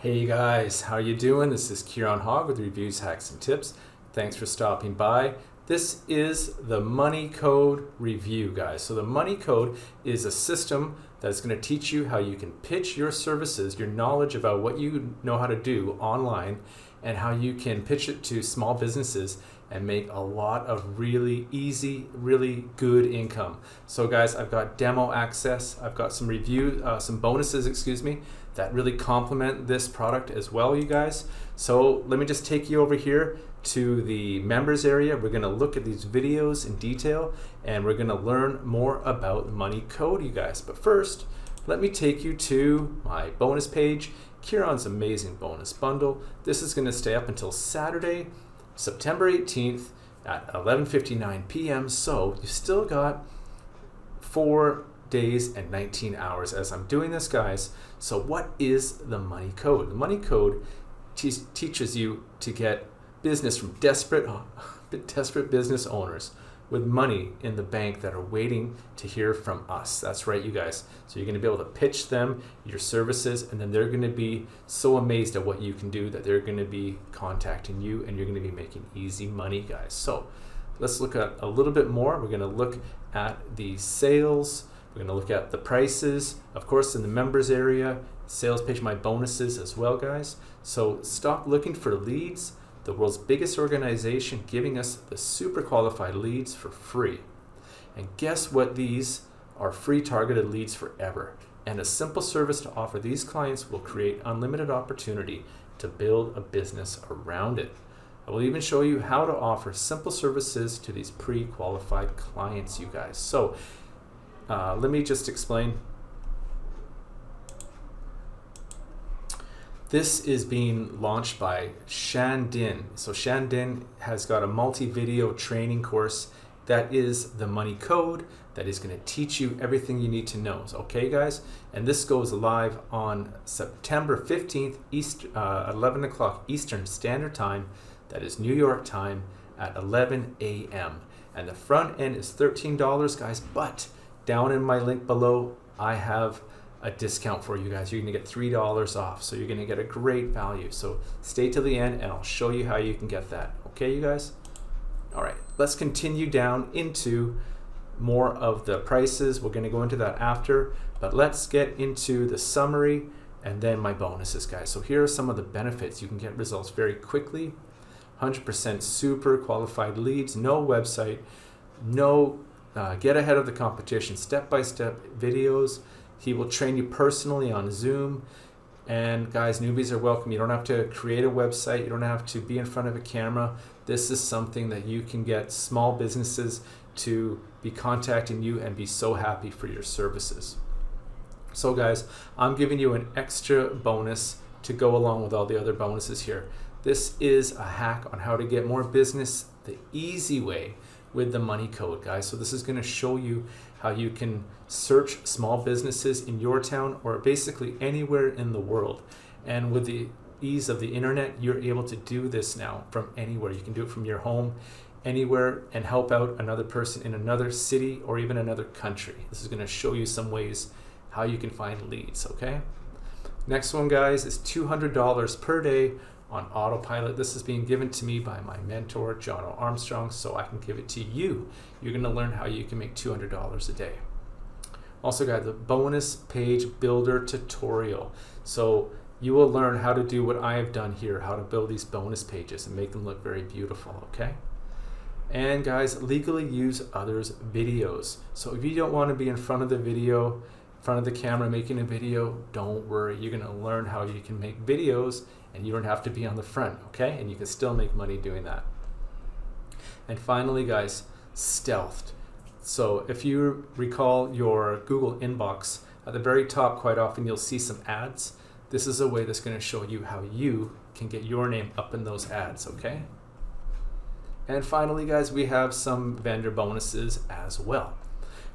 Hey guys, how you doing? This is Keiron Hogg with Reviews, Hacks, and Tips. Thanks for stopping by. This is the Money Code review, guys. So the Money Code is a system that's going to teach you how you can pitch your services, your knowledge about what you know how to do online, and how you can pitch it to small businesses and make a lot of really easy, really good income. So guys, I've got demo access. I've got some some bonuses, that really complement this product as well, you guys. So let me just take you over here to the members area. We're gonna look at these videos in detail and we're gonna learn more about the Money Code, you guys. But first, let me take you to my bonus page, Keiron's amazing bonus bundle. This is gonna stay up until Saturday, September 18th at 11:59 p.m. So you still got 4 days and 19 hours as I'm doing this, guys. So what is the Money Code? The Money Code teaches you to get business from desperate business owners with money in the bank that are waiting to hear from us. That's right, you guys. So you're going to be able to pitch them your services, and then they're going to be so amazed at what you can do that they're going to be contacting you, and you're going to be making easy money, guys. So let's look at a little bit more. We're going to look at the sales. We're going to look at the prices, of course, in the members area, sales page, my bonuses as well, guys. So stop looking for leads. The world's biggest organization giving us the super qualified leads for free. And guess what? These are free targeted leads forever. And a simple service to offer these clients will create unlimited opportunity to build a business around it. I will even show you how to offer simple services to these pre-qualified clients, you guys. So let me just explain. This is being launched by Shan. So Shan has got a multi-video training course that is the Money Code that is going to teach you everything you need to know. Okay, guys? And this goes live on September 15th, 11 o'clock Eastern Standard Time. That is New York time at 11 a.m. And the front end is $13, guys, but down in my link below, I have a discount for you guys. You're going to get $3 off. So you're going to get a great value. So stay till the end and I'll show you how you can get that. Okay, you guys? All right, let's continue down into more of the prices. We're going to go into that after, but let's get into the summary and then my bonuses, guys. So here are some of the benefits. You can get results very quickly. 100% super qualified leads, no website, no get ahead of the competition, step-by-step videos. He will train you personally on Zoom. And guys, newbies are welcome. You don't have to create a website. You don't have to be in front of a camera. This is something that you can get small businesses to be contacting you and be so happy for your services. So guys, I'm giving you an extra bonus to go along with all the other bonuses here. This is a hack on how to get more business the easy way with the Money Code, guys. So this is going to show you how you can search small businesses in your town or basically anywhere in the world. And with the ease of the internet, you're able to do this now from anywhere. You can do it from your home, anywhere, and help out another person in another city or even another country. This is going to show you some ways how you can find leads, okay? Next one, guys, is $200 per day on autopilot. This is being given to me by my mentor, John O. Armstrong, so I can give it to you. You're going to learn how you can make $200 a day. Also got the bonus page builder tutorial. So you will learn how to do what I have done here, how to build these bonus pages and make them look very beautiful, okay? And guys, legally use others' videos. So if you don't want to be in front of the video, in front of the camera making a video, don't worry. You're going to learn how you can make videos and you don't have to be on the front, okay? And you can still make money doing that. And finally, guys, stealthed. So if you recall your Google inbox, at the very top, quite often you'll see some ads. This is a way that's going to show you how you can get your name up in those ads, okay? And finally, guys, we have some vendor bonuses as well.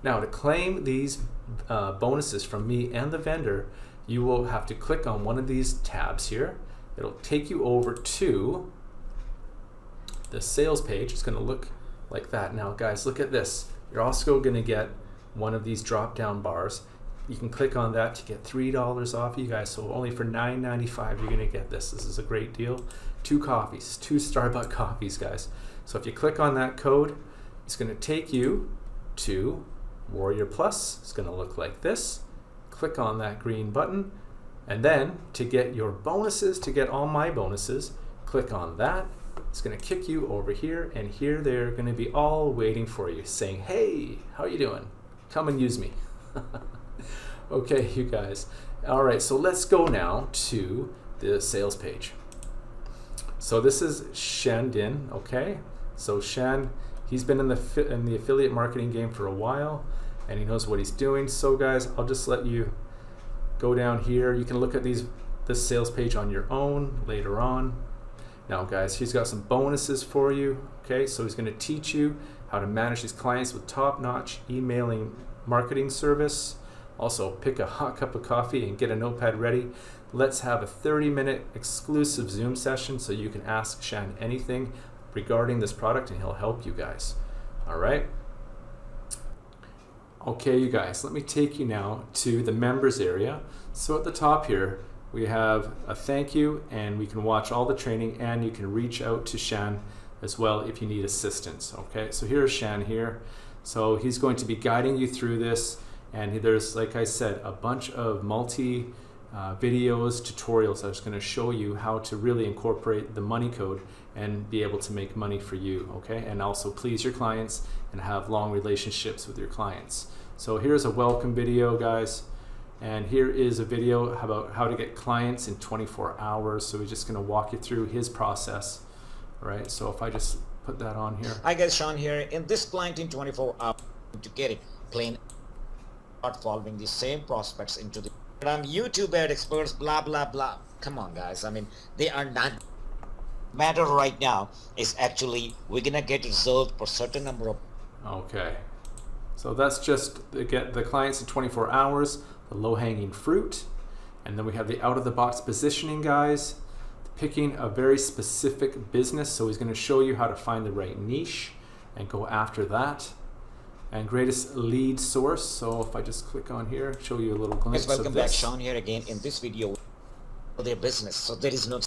Now, to claim these bonuses from me and the vendor, you will have to click on one of these tabs here. It'll take you over to the sales page. It's going to look like that. Now, guys, look at this. You're also going to get one of these drop-down bars. you can click on that to get $3 off, you guys. So only for $9.95 you're gonna get this. This is a great deal. 2 coffees, 2 Starbucks coffees, guys. So if you click on that code, it's gonna take you to Warrior Plus. It's gonna look like this. Click on that green button, and then to get your bonuses, to get all my bonuses, click on that. It's gonna kick you over here, and here they're gonna be all waiting for you, saying, hey, how you doing? Come and use me. Okay, you guys. All right, so let's go now to the sales page. So this is Shan, okay? So Shan, he's been in the affiliate marketing game for a while, and he knows what he's doing. So guys, I'll just let you go down here. You can look at this sales page on your own later on. Now guys, he's got some bonuses for you, okay? So he's gonna teach you how to manage these clients with top-notch emailing marketing service. Also, pick a hot cup of coffee and get a notepad ready. Let's have a 30-minute exclusive Zoom session so you can ask Shan anything regarding this product and he'll help you guys. All right? Okay, you guys, let me take you now to the members area. So at the top here, we have a thank you, and we can watch all the training, and you can reach out to Shan as well if you need assistance. Okay, so here's Shan here. So he's going to be guiding you through this, and there's, like I said, a bunch of videos, tutorials that's going to show you how to really incorporate the money code and be able to make money for you, okay? And also please your clients and have long relationships with your clients. So here's a welcome video, guys. And here is a video about how to get clients in 24 hours. So we're just going to walk you through his process. All right, so if I just put that on here. Hi guys, Shan here. In this client in 24 hours to get it plain, start following the same prospects into the YouTube ad experts, blah blah blah. Come on guys, I mean, they are not. Matter right now is actually we're gonna get reserved for certain number of. Okay, so that's just to get the clients in 24 hours, the low-hanging fruit, and then we have the out-of-the-box positioning, guys. Picking a very specific business, so he's going to show you how to find the right niche and go after that. And greatest lead source, so if I just click on here, show you a little glimpse Welcome of back, this. Shan here again in this video for their business. So there is no.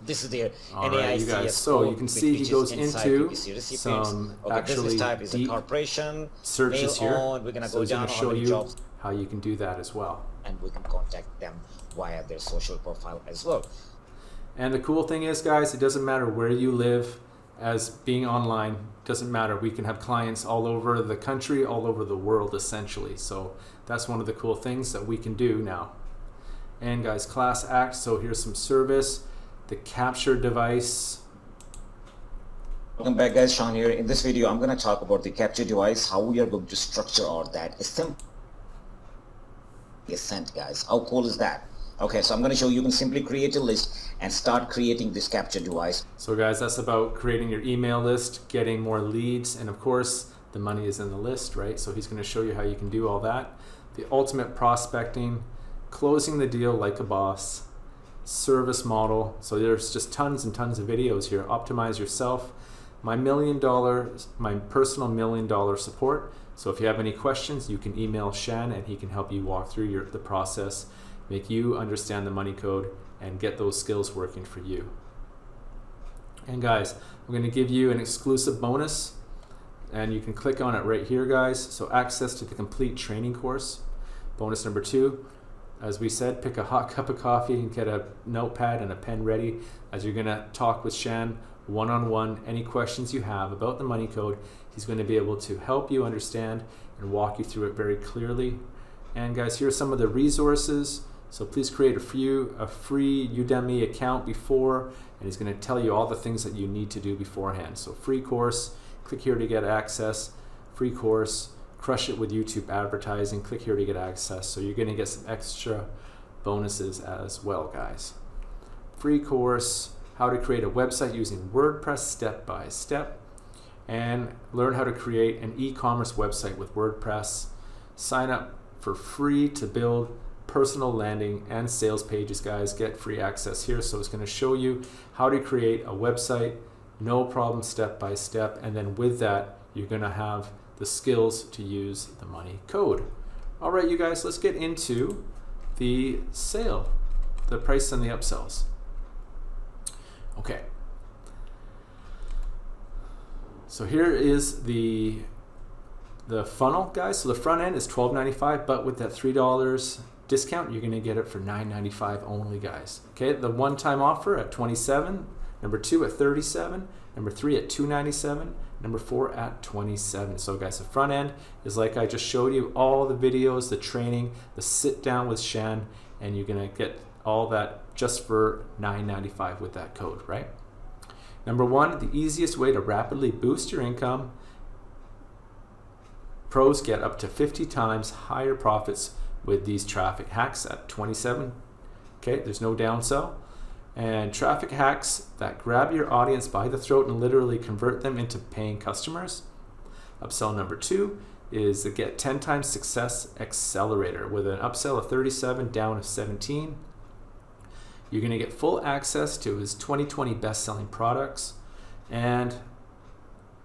This is their Alright, you guys, so you can see he goes into some actually type is deep a corporation, searches here. We're gonna So go he's going down to on show many you jobs, how you can do that as well. and we can contact them via their social profile as well. And the cool thing is, guys, it doesn't matter where you live. As being online, doesn't matter. We can have clients all over the country, all over the world, essentially. So that's one of the cool things that we can do now. And guys, class act. So here's some service, the capture device. Welcome back, guys. Shan here. In this video, I'm going to talk about the capture device, how we are going to structure all that. It's simple. Sent, guys. How cool is that? Okay, so I'm going to show you can simply create a list and start creating this capture device. So guys, that's about creating your email list, getting more leads, and of course the money is in the list, right? So he's going to show you how you can do all that. The ultimate prospecting, closing the deal like a boss, service model. So there's just tons and tons of videos here. Optimize yourself, my personal $1 million support. So if you have any questions, you can email Shan and he can help you walk through the process, make you understand the money code and get those skills working for you. And guys, I'm going to give you an exclusive bonus, and you can click on it right here, guys. So access to the complete training course. Bonus number 2, as we said, pick a hot cup of coffee and get a notepad and a pen ready as you're going to talk with Shan one-on-one. Any questions you have about the money code, he's going to be able to help you understand and walk you through it very clearly. And guys, here are some of the resources. So please create a free Udemy account before, and he's going to tell you all the things that you need to do beforehand. So free course, click here to get access. Free course, crush it with YouTube advertising, click here to get access. So you're going to get some extra bonuses as well, guys. Free course, how to create a website using WordPress step by step, and learn how to create an e-commerce website with WordPress. Sign up for free to build personal landing and sales pages, guys. Get free access here. So it's going to show you how to create a website, no problem, step by step, and then with that you're going to have the skills to use the money code. All right, you guys, let's get into the sale, the price and the upsells. Okay. So here is the funnel, guys. So the front end is $12.95, but with that $3 discount, you're going to get it for $9.95 only, guys. Okay, the one-time offer at $27, number 2 at $37, number 3 at $2.97, number 4 at $27. So guys, the front end is like I just showed you, all the videos, the training, the sit down with Shan, and you're going to get all that just for $9.95 with that code, right? Number 1, the easiest way to rapidly boost your income. Pros get up to 50 times higher profits with these traffic hacks at 27. Okay, there's no downsell. And traffic hacks that grab your audience by the throat and literally convert them into paying customers. Upsell number 2 is the Get 10 Times Success Accelerator with an upsell of 37 down of 17. You're going to get full access to his 2020 best-selling products, and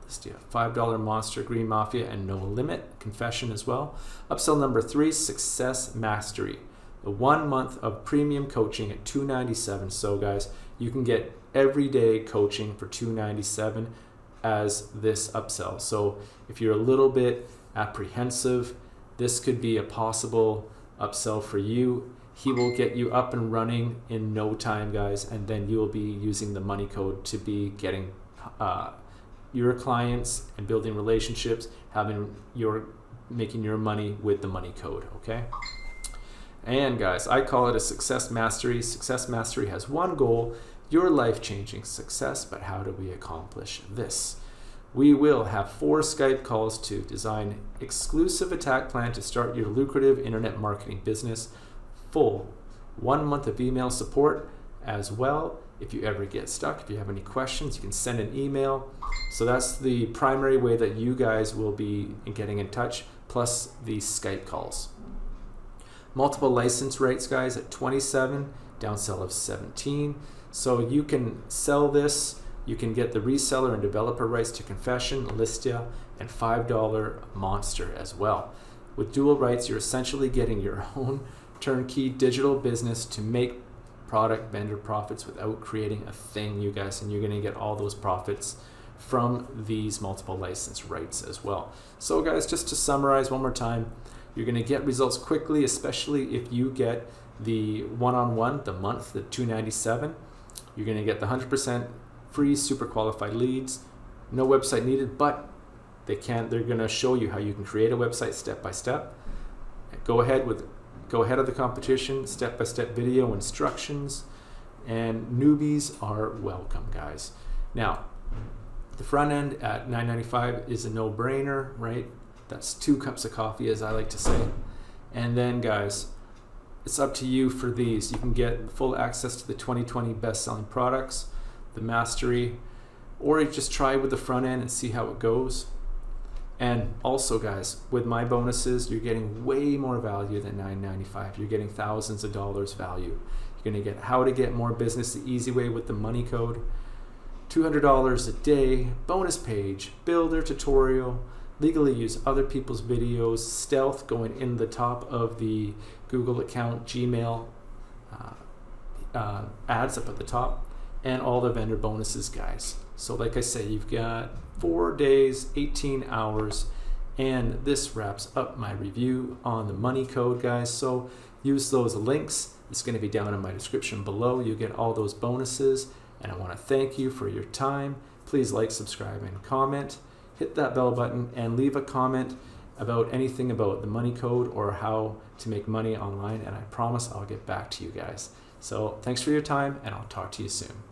let's do a $5 Monster, Green Mafia, and No Limit Confession as well. Upsell number 3, Success Mastery, the 1 month of premium coaching at $297. So guys, you can get everyday coaching for $297 as this upsell. So if you're a little bit apprehensive, this could be a possible upsell for you. He will get you up and running in no time, guys, and then you will be using the money code to be getting your clients and building relationships, making your money with the money code, okay? And guys, I call it a success mastery. Success mastery has one goal: your life-changing success. But how do we accomplish this? We will have 4 Skype calls to design exclusive attack plan to start your lucrative internet marketing business. Full 1 month of email support as well. If you ever get stuck, if you have any questions, you can send an email. So that's the primary way that you guys will be getting in touch, plus the Skype calls. Multiple license rates, guys, at 27, downsell of 17. So you can sell this. You can get the reseller and developer rights to Confession, Listia, and $5 Monster as well. With dual rights, you're essentially getting your own turnkey digital business to make product vendor profits without creating a thing, you guys, and you're going to get all those profits from these multiple license rights as well. So guys, just to summarize one more time, you're going to get results quickly, especially if you get the one-on-one, the month, the $297. You're going to get the 100% free super qualified leads, no website needed, but they're going to show you how you can create a website step by step. Go ahead of the competition, step-by-step video instructions, and newbies are welcome, guys. Now, the front end at $9.95 is a no-brainer, right? That's 2 cups of coffee, as I like to say. And then, guys, it's up to you for these. You can get full access to the 2020 best-selling products, the mastery, or you just try with the front end and see how it goes. And also, guys, with my bonuses, you're getting way more value than $9.95. You're getting thousands of dollars value. You're going to get how to get more business the easy way with the money code, $200 a day, bonus page, builder tutorial, legally use other people's videos, stealth going in the top of the Google account, Gmail, ads up at the top, and all the vendor bonuses, guys. So like I say, you've got 4 days, 18 hours, and this wraps up my review on the money code, guys. So use those links. It's going to be down in my description below. You get all those bonuses, and I want to thank you for your time. Please like, subscribe, and comment. Hit that bell button and leave a comment about anything about the money code or how to make money online, and I promise I'll get back to you guys. So thanks for your time, and I'll talk to you soon.